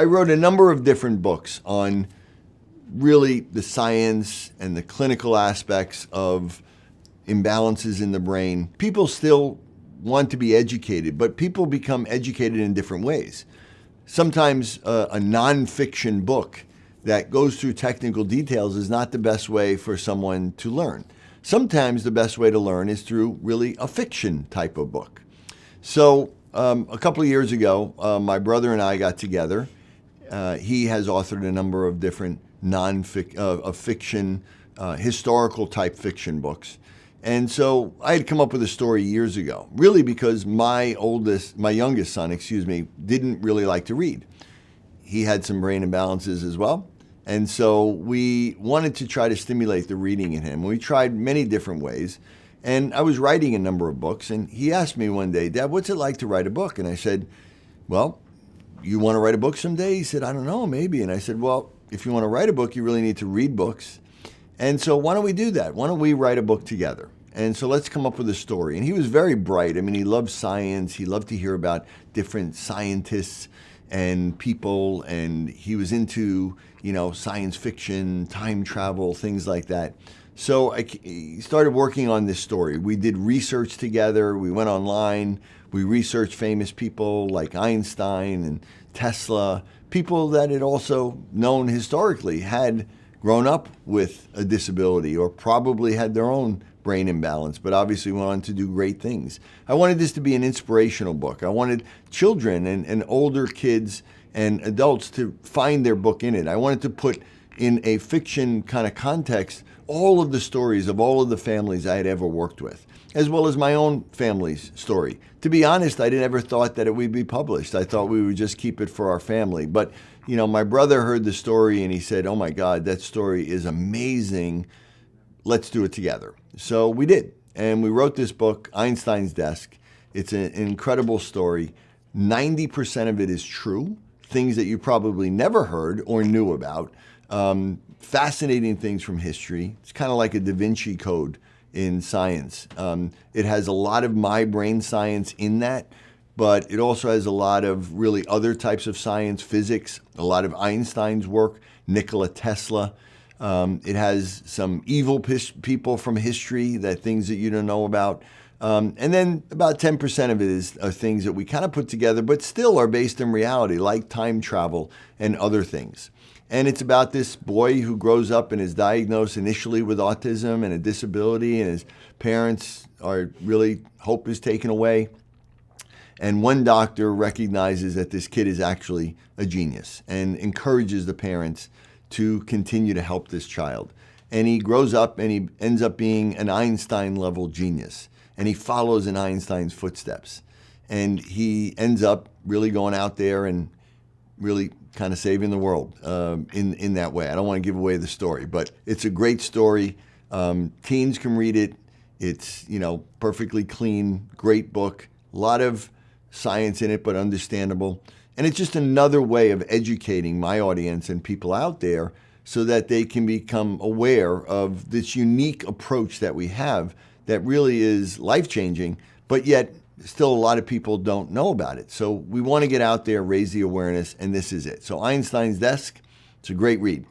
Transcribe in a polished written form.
I wrote a number of different books on really the science and the clinical aspects of imbalances in the brain. People still want to be educated, but people become educated in different ways. Sometimes a nonfiction book that goes through technical details is not the best way for someone to learn. Sometimes the best way to learn is through really a fiction type of book. So a couple of years ago, my brother and I got together. He has authored a number of different fiction, historical type fiction books. And so I had come up with a story years ago, really because my youngest son, didn't really like to read. He had some brain imbalances as well. And so we wanted to try to stimulate the reading in him. We tried many different ways. And I was writing a number of books, and he asked me one day, "Dad, what's it like to write a book?" And I said, "Well, you want to write a book someday?" He said, "I don't know, maybe." And I said, "Well, if you want to write a book, you really need to read books. And so why don't we do that? Why don't we write a book together? And so let's come up with a story." And he was very bright. I mean, he loved science. He loved to hear about different scientists and people. And he was into, science fiction, time travel, things like that. So he started working on this story. We did research together. We went online. We researched famous people like Einstein and Tesla, people that had also known historically had grown up with a disability or probably had their own brain imbalance, but obviously went on to do great things. I wanted this to be an inspirational book. I wanted children and older kids and adults to find their book in it. I wanted to put in a fiction kind of context all of the stories of all of the families I had ever worked with, as well as my own family's story. To be honest, I never thought that it would be published. I thought we would just keep it for our family. But, my brother heard the story and he said, "Oh my God, that story is amazing. Let's do it together." So we did. And we wrote this book, Einstein's Desk. It's an incredible story. 90% of it is true, things that you probably never heard or knew about. Fascinating things from history. It's kind of like a Da Vinci Code in science. It has a lot of my brain science in that, but it also has a lot of really other types of science, physics, a lot of Einstein's work, Nikola Tesla. It has some evil people from history, things that you don't know about. And then about 10% of it are things that we kind of put together, but still are based in reality, like time travel and other things. And it's about this boy who grows up and is diagnosed initially with autism and a disability, and his parents hope is taken away. And one doctor recognizes that this kid is actually a genius and encourages the parents to continue to help this child. And he grows up and he ends up being an Einstein-level genius. And he follows in Einstein's footsteps. And he ends up really going out there and really kind of saving the world in that way. I don't want to give away the story, but it's a great story. Teens can read it. It's, perfectly clean, great book. A lot of science in it, but understandable. And it's just another way of educating my audience and people out there so that they can become aware of this unique approach that we have that really is life-changing, but yet still a lot of people don't know about it. So we want to get out there, raise the awareness, and this is it. So Einstein's Desk, it's a great read.